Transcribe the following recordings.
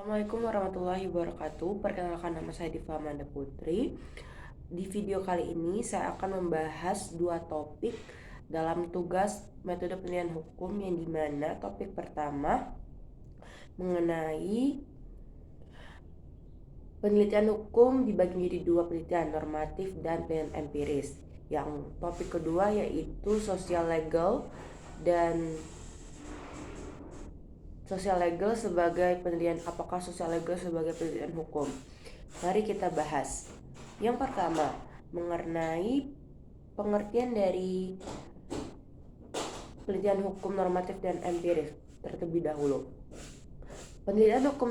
Assalamualaikum warahmatullahi wabarakatuh. Perkenalkan, nama saya Diva Amanda Putri. Di video kali ini saya akan membahas dua topik dalam tugas metode penilaian hukum, yang dimana topik pertama mengenai penelitian hukum dibagi menjadi dua penelitian, normatif dan penelitian empiris. Yang topik kedua yaitu social legal dan social legal sebagai penelitian, apakah social legal sebagai penelitian hukum. Mari kita bahas. Yang pertama, mengenai pengertian dari penelitian hukum normatif dan empiris terlebih dahulu. Penelitian hukum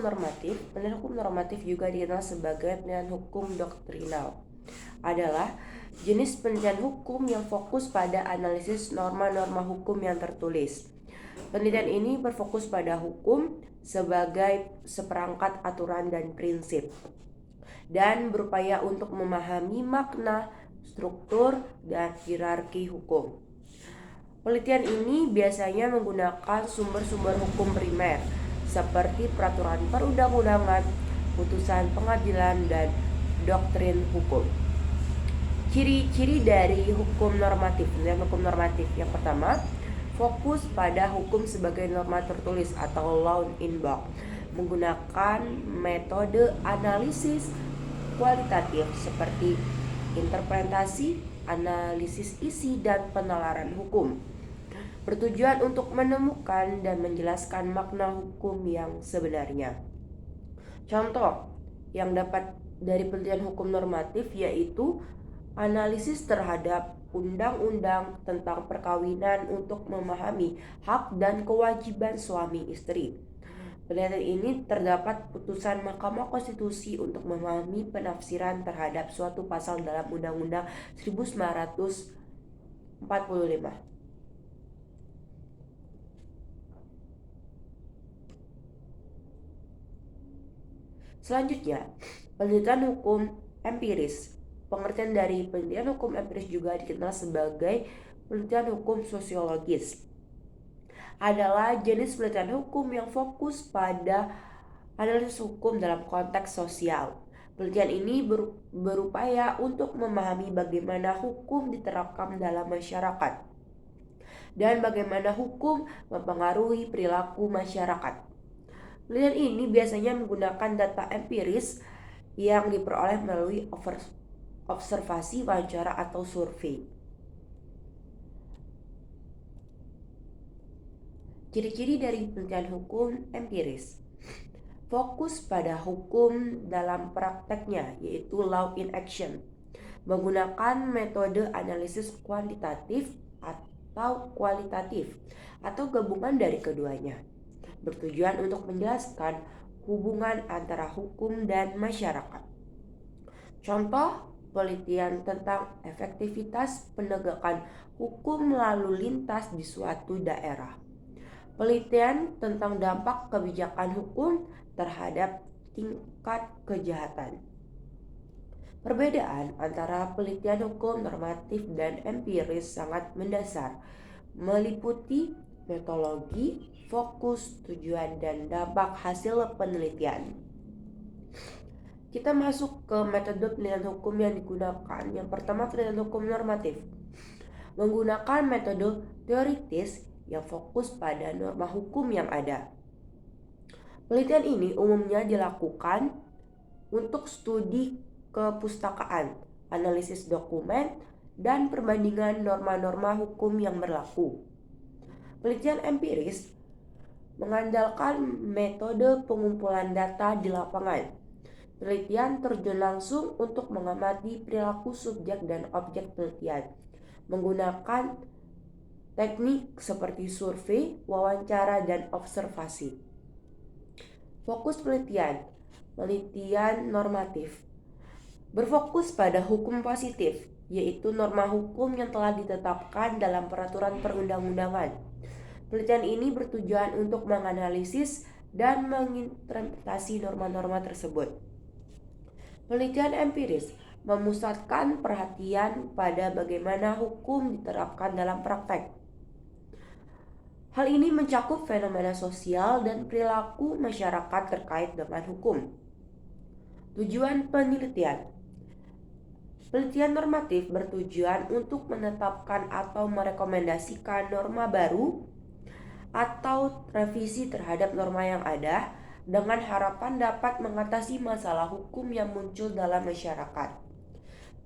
normatif juga dikenal sebagai penelitian hukum doktrinal. Adalah jenis penelitian hukum yang fokus pada analisis norma-norma hukum yang tertulis. Penelitian ini berfokus pada hukum sebagai seperangkat aturan dan prinsip, dan berupaya untuk memahami makna, struktur, dan hierarki hukum. Penelitian ini biasanya menggunakan sumber-sumber hukum primer seperti peraturan perundang-undangan, putusan pengadilan, dan doktrin hukum. Ciri-ciri dari hukum normatif. Yang pertama, fokus pada hukum sebagai norma tertulis atau law in bulk, menggunakan metode analisis kualitatif seperti interpretasi, analisis isi, dan penalaran hukum, bertujuan untuk menemukan dan menjelaskan makna hukum yang sebenarnya. Contoh yang dapat dari penelitian hukum normatif yaitu analisis terhadap undang-undang tentang perkawinan untuk memahami hak dan kewajiban suami istri. Penelitian ini terdapat putusan Mahkamah Konstitusi untuk memahami penafsiran terhadap suatu pasal dalam Undang-Undang 1945. Selanjutnya, penelitian hukum empiris. Pengertian dari penelitian hukum empiris juga dikenal sebagai penelitian hukum sosiologis. Adalah jenis penelitian hukum yang fokus pada analisis hukum dalam konteks sosial. Penelitian ini berupaya untuk memahami bagaimana hukum diterapkan dalam masyarakat dan bagaimana hukum mempengaruhi perilaku masyarakat. Penelitian ini biasanya menggunakan data empiris yang diperoleh melalui observasi, wawancara, atau survei. Ciri-ciri dari penelitian hukum empiris: fokus pada hukum dalam prakteknya, yaitu law in action, menggunakan metode analisis kuantitatif atau kualitatif, atau gabungan dari keduanya, bertujuan untuk menjelaskan hubungan antara hukum dan masyarakat. Contoh penelitian tentang efektivitas penegakan hukum lalu lintas di suatu daerah. Penelitian tentang dampak kebijakan hukum terhadap tingkat kejahatan. Perbedaan antara penelitian hukum normatif dan empiris sangat mendasar, meliputi metodologi, fokus, tujuan, dan dampak hasil penelitian. Kita masuk ke metode penelitian hukum yang digunakan. Yang pertama, penelitian hukum normatif. Menggunakan metode teoritis yang fokus pada norma hukum yang ada. Penelitian ini umumnya dilakukan untuk studi kepustakaan, analisis dokumen, dan perbandingan norma-norma hukum yang berlaku. Penelitian empiris mengandalkan metode pengumpulan data di lapangan. Penelitian terjun langsung untuk mengamati perilaku subjek dan objek penelitian, menggunakan teknik seperti survei, wawancara, dan observasi. Fokus penelitian normatif berfokus pada hukum positif, yaitu norma hukum yang telah ditetapkan dalam peraturan perundang-undangan. Penelitian ini bertujuan untuk menganalisis dan menginterpretasi norma-norma tersebut. Penelitian empiris memusatkan perhatian pada bagaimana hukum diterapkan dalam praktek. Hal ini mencakup fenomena sosial dan perilaku masyarakat terkait dengan hukum. Tujuan penelitian. Penelitian normatif bertujuan untuk menetapkan atau merekomendasikan norma baru atau revisi terhadap norma yang ada dengan harapan dapat mengatasi masalah hukum yang muncul dalam masyarakat.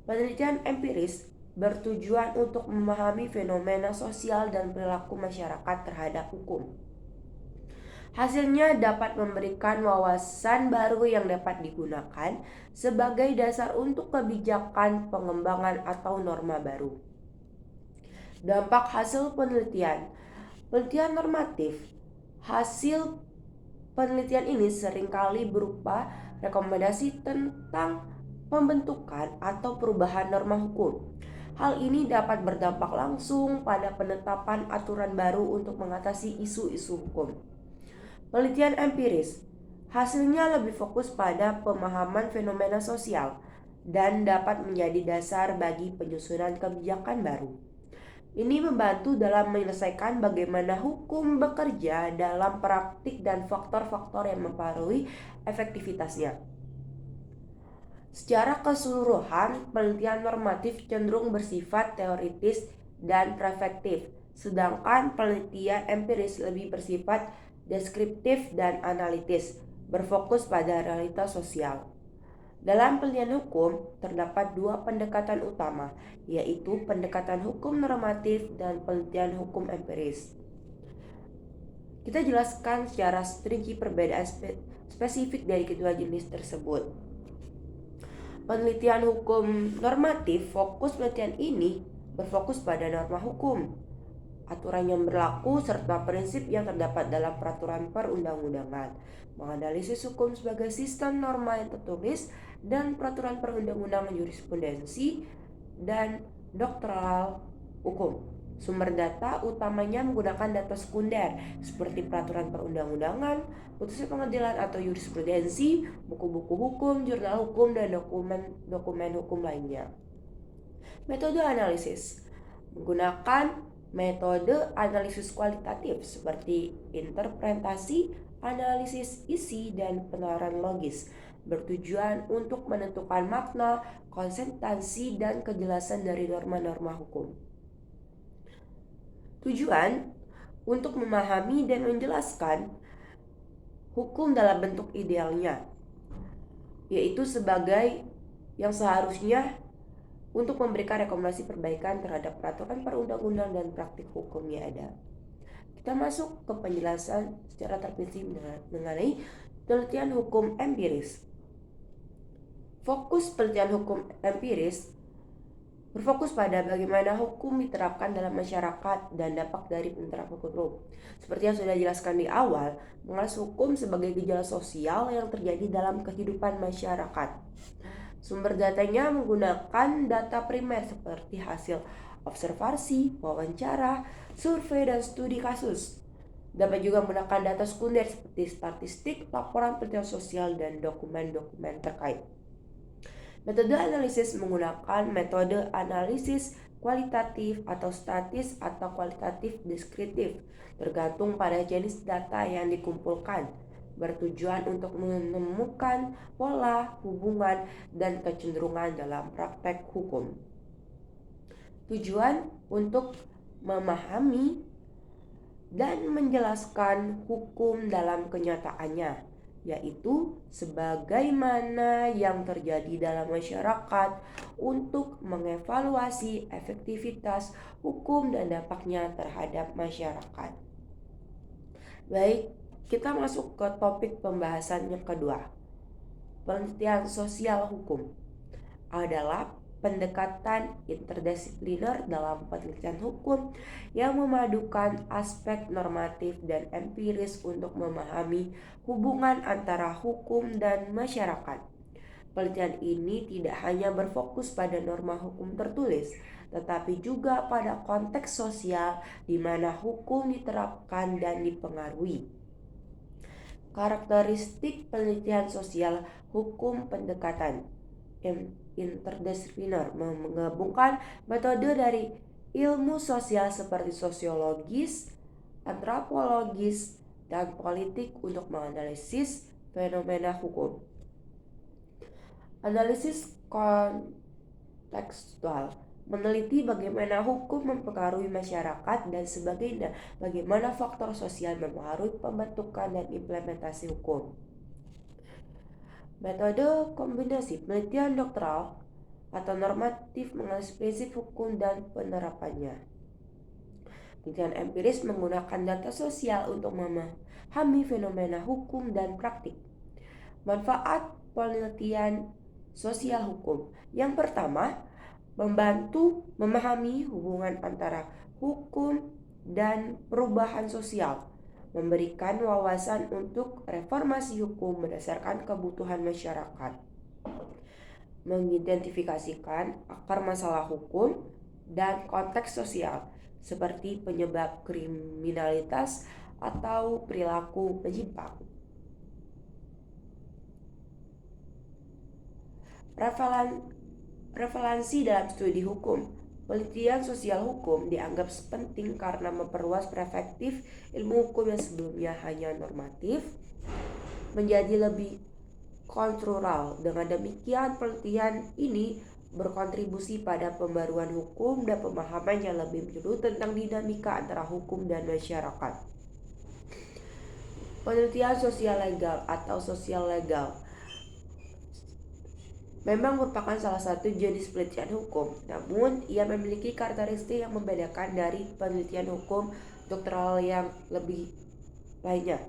Penelitian empiris bertujuan untuk memahami fenomena sosial dan perilaku masyarakat terhadap hukum. Hasilnya dapat memberikan wawasan baru yang dapat digunakan sebagai dasar untuk kebijakan pengembangan atau norma baru. Dampak hasil penelitian. Penelitian normatif. Hasil penelitian ini seringkali berupa rekomendasi tentang pembentukan atau perubahan norma hukum. Hal ini dapat berdampak langsung pada penetapan aturan baru untuk mengatasi isu-isu hukum. Penelitian empiris. Hasilnya lebih fokus pada pemahaman fenomena sosial dan dapat menjadi dasar bagi penyusunan kebijakan baru. Ini membantu dalam menyelesaikan bagaimana hukum bekerja dalam praktik dan faktor-faktor yang mempengaruhi efektivitasnya. Secara keseluruhan, penelitian normatif cenderung bersifat teoritis dan preventif, sedangkan penelitian empiris lebih bersifat deskriptif dan analitis, berfokus pada realitas sosial. Dalam penelitian hukum, terdapat dua pendekatan utama, yaitu pendekatan hukum normatif dan penelitian hukum empiris. Kita jelaskan secara rinci perbedaan spesifik dari kedua jenis tersebut. Penelitian hukum normatif, fokus penelitian ini berfokus pada norma hukum, aturan yang berlaku, serta prinsip yang terdapat dalam peraturan perundang-undangan, menganalisis hukum sebagai sistem norma yang tertulis, dan peraturan perundang-undangan jurisprudensi dan doktrinal hukum. Sumber data utamanya menggunakan data sekunder seperti peraturan perundang-undangan, putusan pengadilan atau jurisprudensi, buku-buku hukum, jurnal hukum, dan dokumen hukum lainnya. Metode analisis menggunakan metode analisis kualitatif seperti interpretasi, analisis isi, dan penalaran logis bertujuan untuk menentukan makna, konsistensi, dan kejelasan dari norma-norma hukum. Tujuan untuk memahami dan menjelaskan hukum dalam bentuk idealnya, yaitu sebagai yang seharusnya untuk memberikan rekomendasi perbaikan terhadap peraturan perundang-undang dan praktik hukum yang ada. Kita masuk ke penjelasan secara terperinci mengenai penelitian hukum empiris. Fokus penelitian hukum empiris berfokus pada bagaimana hukum diterapkan dalam masyarakat dan dampak dari penerapan hukum. Seperti yang sudah dijelaskan di awal, mengenai hukum sebagai gejala sosial yang terjadi dalam kehidupan masyarakat. Sumber datanya menggunakan data primer seperti hasil observasi, wawancara, survei, dan studi kasus. Dapat juga menggunakan data sekunder seperti statistik, laporan penelitian sosial, dan dokumen-dokumen terkait. Metode analisis menggunakan metode analisis kualitatif atau statis atau kualitatif deskriptif, tergantung pada jenis data yang dikumpulkan, bertujuan untuk menemukan pola, hubungan, dan kecenderungan dalam praktek hukum. Tujuan untuk memahami dan menjelaskan hukum dalam kenyataannya, yaitu sebagaimana yang terjadi dalam masyarakat untuk mengevaluasi efektivitas hukum dan dampaknya terhadap masyarakat. Baik, kita masuk ke topik pembahasan yang kedua. Penelitian sosial hukum adalah pendekatan interdisipliner dalam penelitian hukum yang memadukan aspek normatif dan empiris untuk memahami hubungan antara hukum dan masyarakat. Penelitian ini tidak hanya berfokus pada norma hukum tertulis, tetapi juga pada konteks sosial di mana hukum diterapkan dan dipengaruhi. Karakteristik penelitian sosial hukum pendekatan interdisipliner menggabungkan metode dari ilmu sosial seperti sosiologis, antropologis, dan politik untuk menganalisis fenomena hukum. Analisis kontekstual meneliti bagaimana hukum mempengaruhi masyarakat dan sebagainya, bagaimana faktor sosial mempengaruhi pembentukan dan implementasi hukum. Metode kombinasi penelitian doktoral atau normatif menganalisis prinsip hukum dan penerapannya. Penelitian empiris menggunakan data sosial untuk memahami fenomena hukum dan praktik. Manfaat penelitian sosial hukum. Yang pertama, membantu memahami hubungan antara hukum dan perubahan sosial, memberikan wawasan untuk reformasi hukum berdasarkan kebutuhan masyarakat, mengidentifikasikan akar masalah hukum dan konteks sosial seperti penyebab kriminalitas atau perilaku menyimpang. Relevansi dalam studi hukum. Penelitian sosial hukum dianggap penting karena memperluas perspektif ilmu hukum yang sebelumnya hanya normatif menjadi lebih kontekstual. Dengan demikian, penelitian ini berkontribusi pada pembaruan hukum dan pemahaman yang lebih menyeluruh tentang dinamika antara hukum dan masyarakat. Penelitian sosial legal atau sosial legal memang merupakan salah satu jenis penelitian hukum, namun ia memiliki karakteristik yang membedakan dari penelitian hukum doktoral yang lebih lainnya.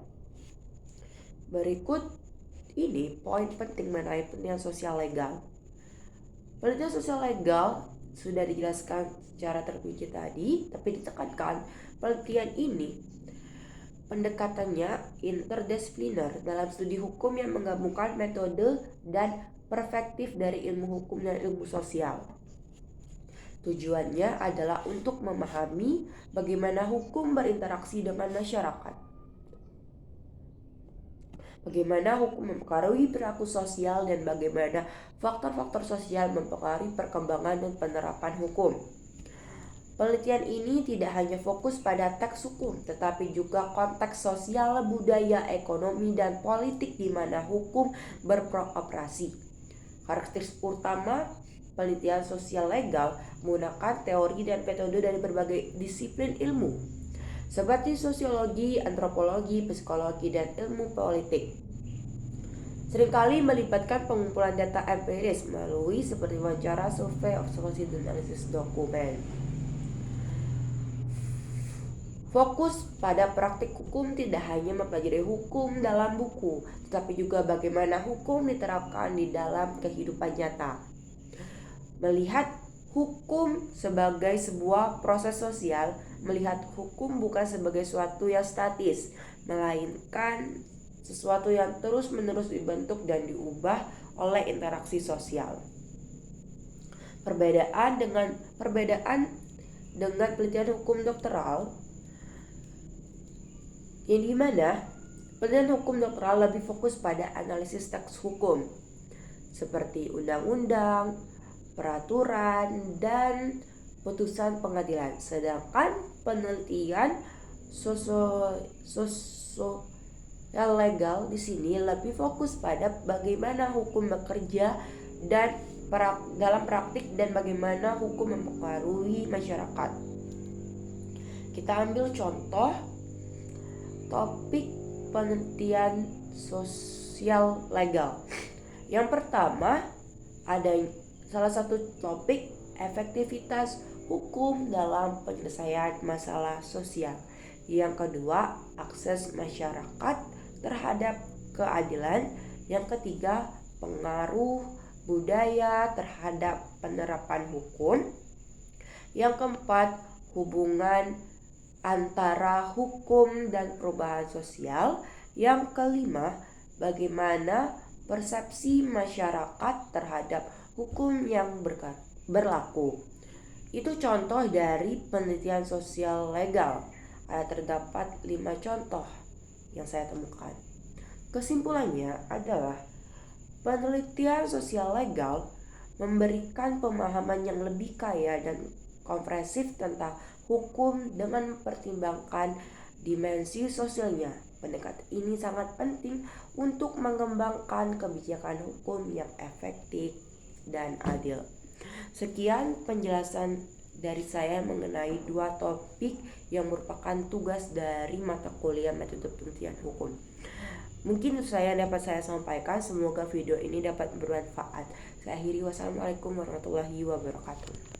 Berikut ini poin penting mengenai penelitian sosial legal. Penelitian sosial legal sudah dijelaskan secara terperinci tadi, tapi ditekankan penelitian ini pendekatannya interdisipliner dalam studi hukum yang menggabungkan metode dan perspektif dari ilmu hukum dan ilmu sosial. Tujuannya adalah untuk memahami bagaimana hukum berinteraksi dengan masyarakat, bagaimana hukum mempengaruhi perilaku sosial, dan bagaimana faktor-faktor sosial mempengaruhi perkembangan dan penerapan hukum. Penelitian ini tidak hanya fokus pada teks hukum, tetapi juga konteks sosial, budaya, ekonomi, dan politik di mana hukum beroperasi. Karakteristik utama penelitian sosial legal menggunakan teori dan metode dari berbagai disiplin ilmu, seperti sosiologi, antropologi, psikologi, dan ilmu politik. Seringkali melibatkan pengumpulan data empiris melalui seperti wawancara, survei, observasi, dan analisis dokumen. Fokus pada praktik hukum tidak hanya mempelajari hukum dalam buku, tetapi juga bagaimana hukum diterapkan di dalam kehidupan nyata. Melihat hukum sebagai sebuah proses sosial, melihat hukum bukan sebagai sesuatu yang statis, melainkan sesuatu yang terus-menerus dibentuk dan diubah oleh interaksi sosial. Perbedaan dengan penelitian hukum doktoral, yang dimana penelitian hukum doktoral lebih fokus pada analisis teks hukum seperti undang-undang, peraturan, dan putusan pengadilan, sedangkan penelitian sosial legal di sini lebih fokus pada bagaimana hukum bekerja dan dalam praktik dan bagaimana hukum mempengaruhi masyarakat. Kita ambil contoh topik penelitian sosial legal. Yang pertama ada salah satu topik efektivitas hukum dalam penyelesaian masalah sosial. Yang kedua, akses masyarakat terhadap keadilan. Yang ketiga, pengaruh budaya terhadap penerapan hukum. Yang keempat, hubungan antara hukum dan perubahan sosial. Yang kelima, bagaimana persepsi masyarakat terhadap hukum yang berlaku. Itu contoh dari penelitian sosial legal. Terdapat 5 contoh yang saya temukan. Kesimpulannya adalah penelitian sosial legal memberikan pemahaman yang lebih kaya dan komprehensif tentang hukum dengan mempertimbangkan dimensi sosialnya. Pendekatan ini sangat penting untuk mengembangkan kebijakan hukum yang efektif dan adil. Sekian penjelasan dari saya mengenai dua topik yang merupakan tugas dari mata kuliah metode penelitian hukum. Mungkin saya dapat saya sampaikan, semoga video ini dapat bermanfaat. Saya akhiri, wassalamualaikum warahmatullahi wabarakatuh.